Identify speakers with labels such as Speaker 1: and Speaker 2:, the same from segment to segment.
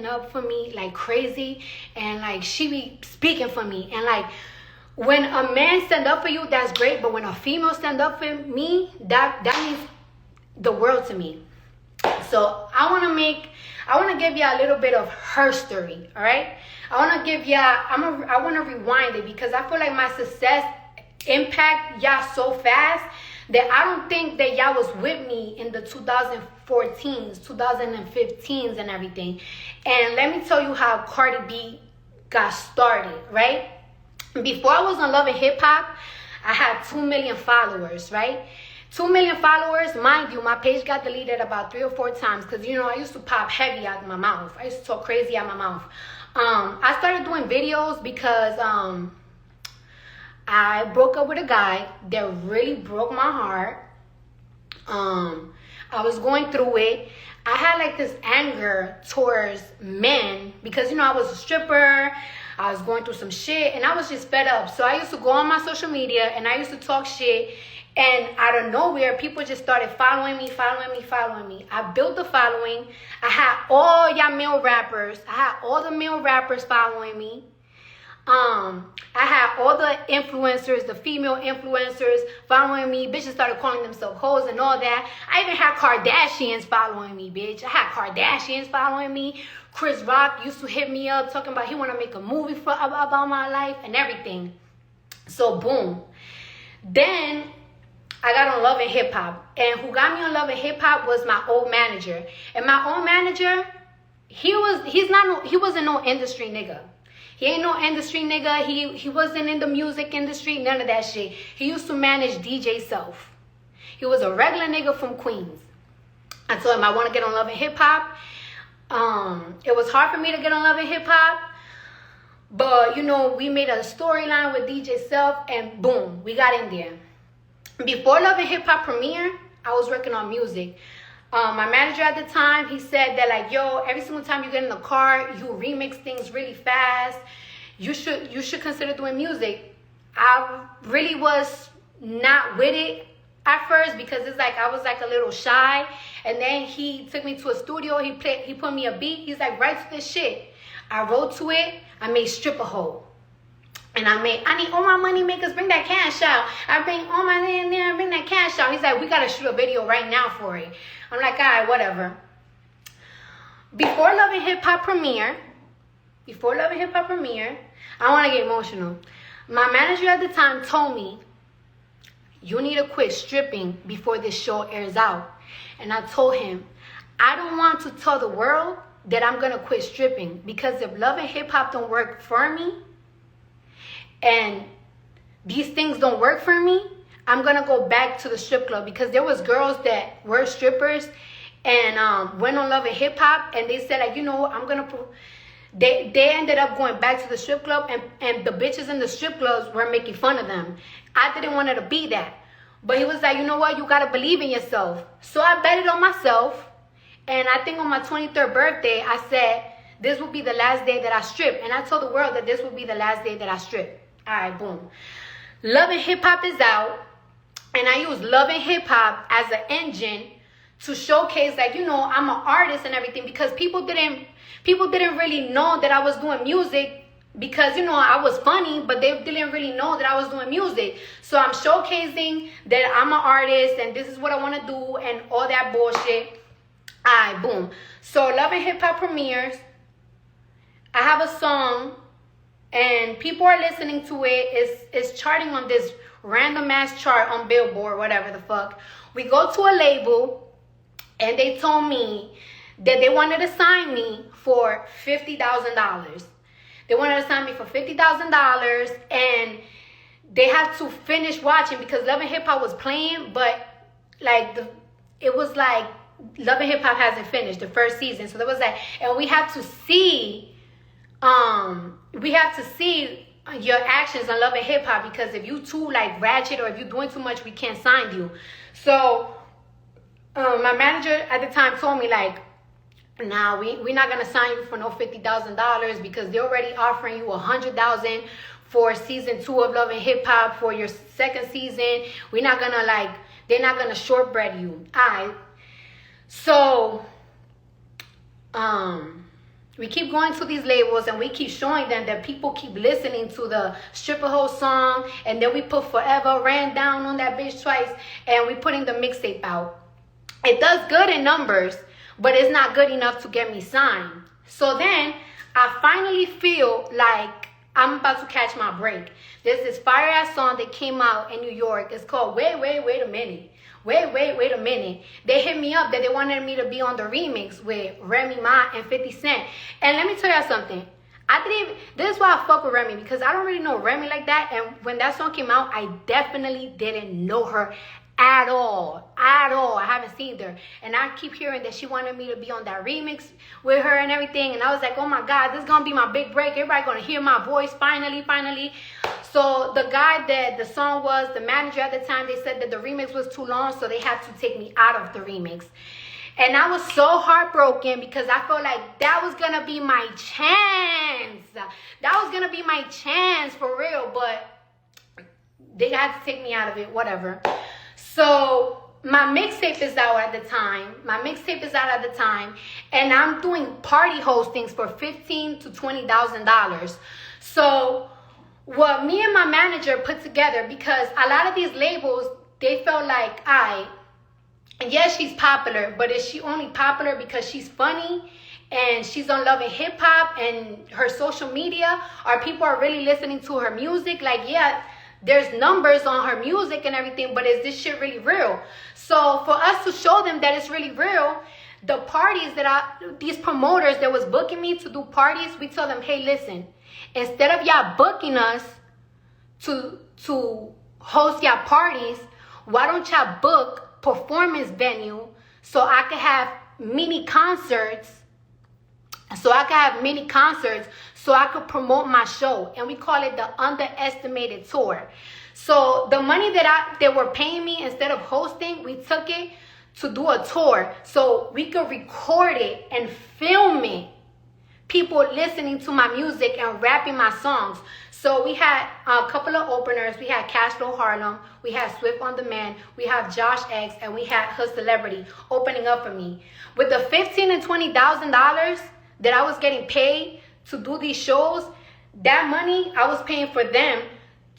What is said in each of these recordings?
Speaker 1: up for me like crazy, and like she be speaking for me. And like when a man stand up for you, that's great, but when a female stand up for me, that means the world to me. So I want to give y'all a little bit of her story. All right, I want to give y'all, I want to rewind it, because I feel like my success impact y'all so fast that I don't think that y'all was with me in the 2014s, 2015s and everything. And let me tell you how Cardi B got started, right? Before I was on Love and Hip Hop, I had 2 million followers, right? 2 million followers, mind you, my page got deleted about 3 or 4 times because, you know, I used to pop heavy out of my mouth. I used to talk crazy out of my mouth. I started doing videos because I broke up with a guy that really broke my heart. I was going through it. I had like this anger towards men because, you know, I was a stripper. I was going through some shit and I was just fed up. So I used to go on my social media and I used to talk shit. And out of nowhere, people just started following me. I built the following. I had all y'all male rappers. I had all the male rappers following me. I had all the influencers, the female influencers following me. Bitches started calling themselves hoes and all that. I even had Kardashians following me, bitch. I had Kardashians following me. Chris Rock used to hit me up talking about he want to make a movie about my life and everything. So boom. Then I got on Love and Hip Hop. And who got me on Love and Hip Hop was my old manager. And my old manager, he wasn't no industry nigga. He ain't no industry nigga. He wasn't in the music industry, none of that shit. He used to manage DJ Self. He was a regular nigga from Queens. I told him I want to get on Love and Hip Hop. It was hard for me to get on Love and Hip Hop. But, you know, we made a storyline with DJ Self and boom, we got in there. Before Love and Hip Hop premiere, I was working on music. My manager at the time, he said that like, yo, every single time you get in the car, you remix things really fast. You should consider doing music. I really was not with it at first because it's like I was like a little shy. And then he took me to a studio. He put me a beat. He's like, write to this shit. I wrote to it. I made Strip a Hoe. And I need all my money makers, bring that cash out. I bring all my money in there, bring that cash out. He's like, we got to shoot a video right now for it. I'm like, all right, whatever. Before Love and Hip Hop premiere, I want to get emotional. My manager at the time told me, you need to quit stripping before this show airs out. And I told him, I don't want to tell the world that I'm going to quit stripping, because if Love and Hip Hop don't work for me, and these things don't work for me, I'm going to go back to the strip club. Because there was girls that were strippers and went on Love and Hip Hop. And they said, like, you know, I'm going to... They ended up going back to the strip club. And the bitches in the strip clubs were making fun of them. I didn't want it to be that. But he was like, you know what? You got to believe in yourself. So I betted on myself. And I think on my 23rd birthday, I said, this will be the last day that I strip. And I told the world that this will be the last day that I strip. All right, boom. Love and Hip Hop is out. And I use Love and Hip Hop as an engine to showcase, like, you know, I'm an artist and everything. Because people didn't really know that I was doing music. Because, you know, I was funny, but they didn't really know that I was doing music. So I'm showcasing that I'm an artist and this is what I want to do and all that bullshit. All right, boom. So Love and Hip Hop premieres. I have a song. And people are listening to it. It's charting on this random ass chart on Billboard, whatever the fuck. We go to a label and they told me that they wanted to sign me for $50,000. They wanted to sign me for $50,000 and they had to finish watching because Love and Hip Hop was playing, but like it was like Love and Hip Hop hasn't finished the first season. So there was that, and we have to see your actions on Love and Hip Hop, because if you too like ratchet or if you're doing too much, we can't sign you. So my manager at the time told me like, nah, we're not gonna sign you for no $50,000 because they're already offering you $100,000 for season 2 of Love and Hip Hop for your second season. We're not gonna they're not gonna shortbread you. Alright. So We keep going to these labels and we keep showing them that people keep listening to the stripper hoe song, and then we put Forever, Ran Down on that bitch twice, and we putting the mixtape out. It does good in numbers, but it's not good enough to get me signed. So then I finally feel like I'm about to catch my break. There's this fire ass song that came out in New York. It's called Wait a Minute. Wait a minute. They hit me up that they wanted me to be on the remix with Remy Ma and 50 Cent. And let me tell y'all something. This is why I fuck with Remy, because I don't really know Remy like that. And when that song came out, I definitely didn't know her at all. I haven't seen her. And I keep hearing that she wanted me to be on that remix with her and everything. And I was like, oh my God, this is going to be my big break. Everybody going to hear my voice finally. So the guy that the song was, the manager at the time, they said that the remix was too long, so they had to take me out of the remix. And I was so heartbroken because I felt like that was going to be my chance. That was going to be my chance for real, but they had to take me out of it, whatever. So my mixtape is out at the time. And I'm doing party hostings for $15,000 to $20,000. So what me and my manager put together, because a lot of these labels, they felt like, yes, she's popular, but is she only popular because she's funny and she's on Love and Hip Hop and her social media? Or people are really listening to her music? Like, yeah, there's numbers on her music and everything, but is this shit really real? So for us to show them that it's really real, the parties these promoters that was booking me to do parties, we tell them, hey, listen, instead of y'all booking us to host y'all parties, why don't y'all book performance venue so I could have mini concerts, so I could promote my show. And we call it the Underestimated Tour. So the money that they were paying me instead of hosting, we took it to do a tour so we could record it and film it. People listening to my music and rapping my songs. So we had a couple of openers. We had Cashflow Harlem, we had Swift on Demand, we have Josh X, and we had Her Celebrity opening up for me. With the $15,000 and $20,000 that I was getting paid to do these shows, that money I was paying for them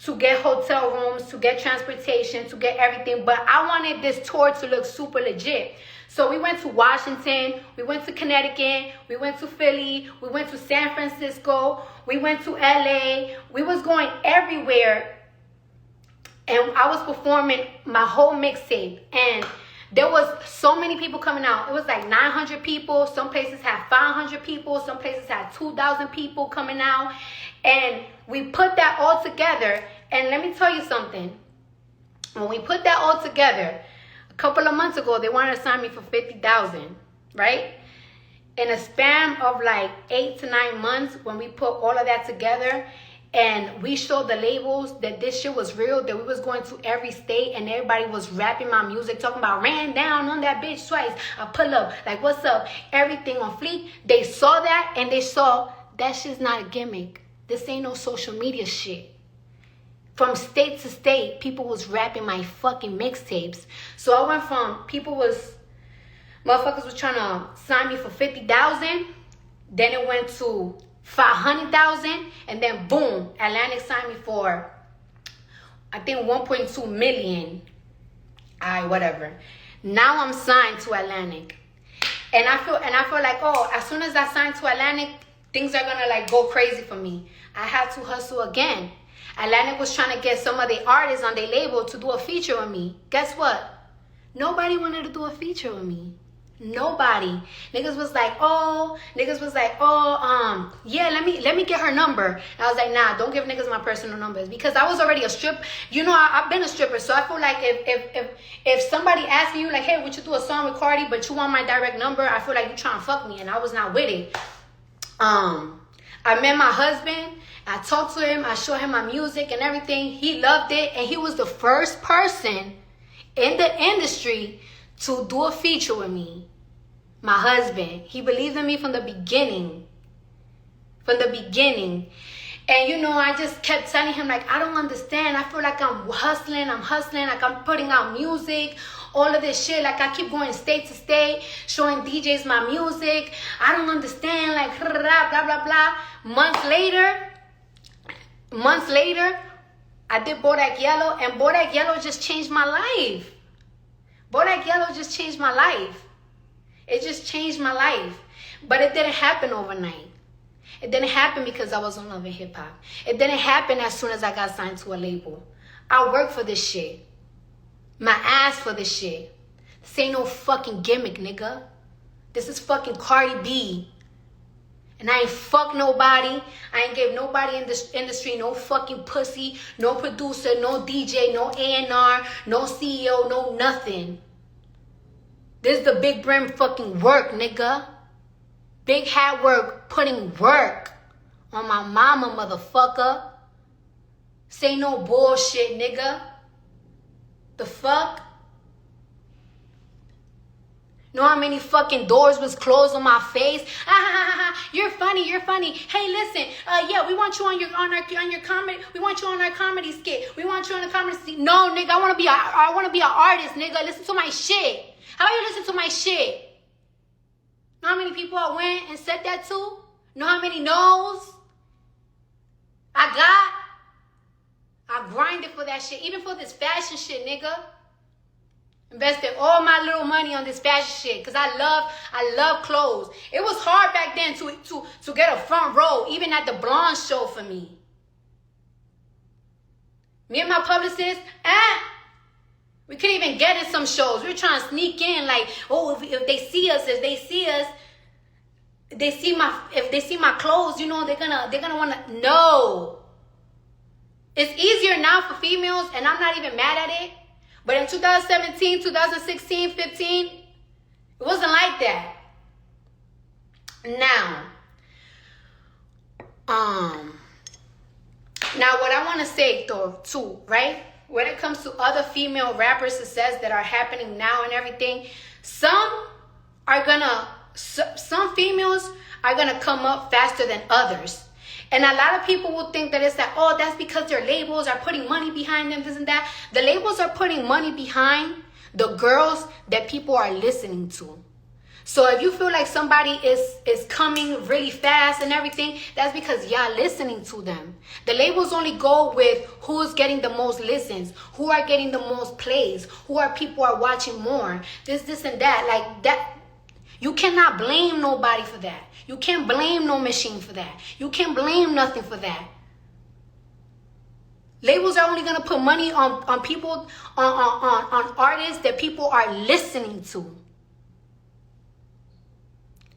Speaker 1: to get hotel rooms, to get transportation, to get everything. But I wanted this tour to look super legit. So we went to Washington, we went to Connecticut, we went to Philly, we went to San Francisco, we went to LA. We was going everywhere. And I was performing my whole mixtape. And there was so many people coming out. It was like 900 people. Some places had 500 people. Some places had 2,000 people coming out. And we put that all together. And let me tell you something. When we put that all together, a couple of months ago, they wanted to sign me for $50,000, right? In a span of like 8 to 9 months, when we put all of that together, and we showed the labels that this shit was real, that we was going to every state and everybody was rapping my music, talking about ran down on that bitch twice. I pull up, like, what's up? Everything on fleek. They saw that and they saw that shit's not a gimmick. This ain't no social media shit. From state to state, people was rapping my fucking mixtapes. So I went from motherfuckers was trying to sign me for $50,000. Then it went to $500,000, and then boom, Atlantic signed me for, I think, 1.2 million. Whatever. Now I'm signed to Atlantic, and I feel like, oh, as soon as I sign to Atlantic, things are gonna like go crazy for me. I have to hustle again. Atlantic was trying to get some of the artists on their label to do a feature with me. Guess what? Nobody wanted to do a feature with me. Nobody. Niggas was like, yeah, let me get her number. And I was like, nah, don't give niggas my personal numbers, because I was already a stripper. You know, I've been a stripper, so I feel like if somebody asking you like, hey, would you do a song with Cardi, but you want my direct number, I feel like you trying to fuck me, and I was not with it. I met my husband. I talked to him. I showed him my music and everything. He loved it, and he was the first person in the industry to do a feature with me. My husband. He believed in me from the beginning. And you know, I just kept telling him, like, I don't understand. I feel like I'm hustling, like I'm putting out music all of this shit. Like, I keep going state to state, showing DJs my music. I don't understand, like, blah, blah, blah, blah. Months later, I did Bodak Yellow, and Bodak Yellow just changed my life. Bodak Yellow just changed my life. It just changed my life. But it didn't happen overnight. It didn't happen because I was on Love and Hip Hop. It didn't happen as soon as I got signed to a label. I worked for this shit. My ass for this shit. This ain't no fucking gimmick, nigga. This is fucking Cardi B. And I ain't fuck nobody. I ain't gave nobody in this industry no fucking pussy, no producer, no DJ, no A&R, no CEO, no nothing. This is the big brain fucking work, nigga. Big hat work, putting work on my mama, motherfucker. Say no bullshit, nigga. The fuck? Know how many fucking doors was closed on my face? You're funny, you're funny. Hey, listen, yeah, we want you on your comedy. We want you on our comedy skit. We want you on the comedy skit. No, nigga, I wanna be an artist, nigga. Listen to my shit. How about you listen to my shit? Know how many people I went and said that to? Know how many no's I got? I grinded for that shit, even for this fashion shit, nigga. Invested all my little money on this fashion shit because I love clothes. It was hard back then to get a front row, even at the blonde show for me. Me and my publicist, we couldn't even get in some shows. We were trying to sneak in, like, oh, if they see us, if they see my clothes, you know, they're gonna wanna know. It's easier now for females, and I'm not even mad at it. But in 2017, 2016, 15, it wasn't like that. Now what I want to say though, too, right? When it comes to other female rappers' success that are happening now and everything, some females are gonna come up faster than others. And a lot of people will think that it's like, oh, that's because their labels are putting money behind them, this and that. The labels are putting money behind the girls that people are listening to. So if you feel like somebody is coming really fast and everything, that's because y'all listening to them. The labels only go with who's getting the most listens, who are getting the most plays, who are people are watching more, this and that. Like that. You cannot blame nobody for that. You can't blame no machine for that. You can't blame nothing for that. Labels are only gonna put money on people, on artists that people are listening to.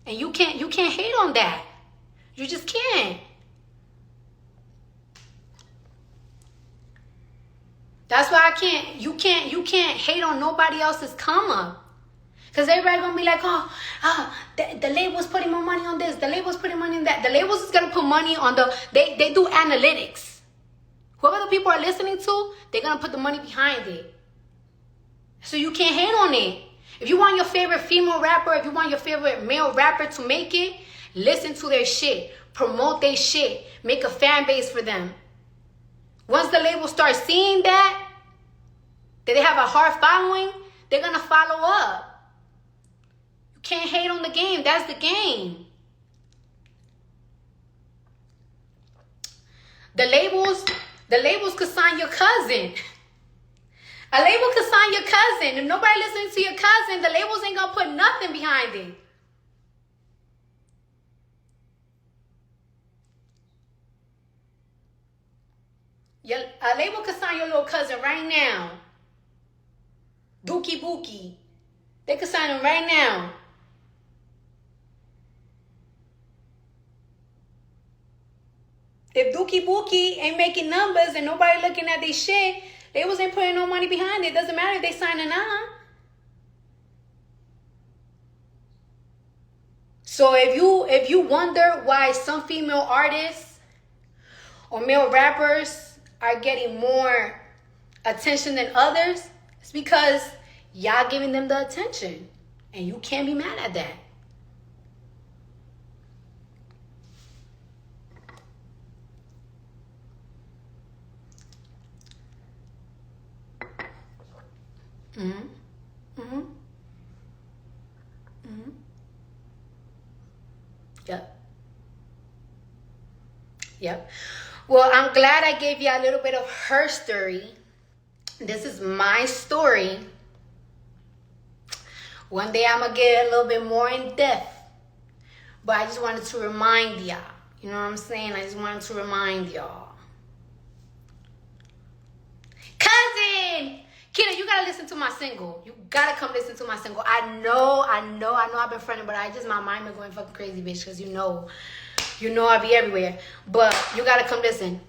Speaker 1: And you can't hate on that. You just can't. That's why you can't hate on nobody else's come up. Because everybody going to be like, the label's putting more money on this. The label's putting money on that. The labels is going to put money on they do analytics. Whoever the people are listening to, they're going to put the money behind it. So you can't hate on it. If you want your favorite female rapper, if you want your favorite male rapper to make it, listen to their shit. Promote their shit. Make a fan base for them. Once the label starts seeing that they have a hard following, they're going to follow up. Can't hate on the game. That's the game. The labels could sign your cousin. A label could sign your cousin. If nobody listening to your cousin, the labels ain't gonna put nothing behind it. A label could sign your little cousin right now. Dookie Bookie. They could sign him right now. If Dookie Bookie ain't making numbers and nobody looking at their shit, they wasn't putting no money behind it. Doesn't matter if they signing on. So if you wonder why some female artists or male rappers are getting more attention than others, it's because y'all giving them the attention. And you can't be mad at that. Yep. Well, I'm glad I gave you a little bit of her story. This is my story. One day I'm going to get a little bit more in depth. But I just wanted to remind y'all. You know what I'm saying? I just wanted to remind y'all. Cousin! Kidda, you gotta listen to my single. You gotta come listen to my single. I know I've been fronting, but my mind been going fucking crazy, bitch, because you know I be everywhere. But you gotta come listen.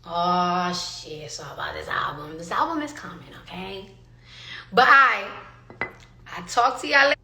Speaker 1: Oh, shit. So about this album. This album is coming, okay? But I talk to y'all later.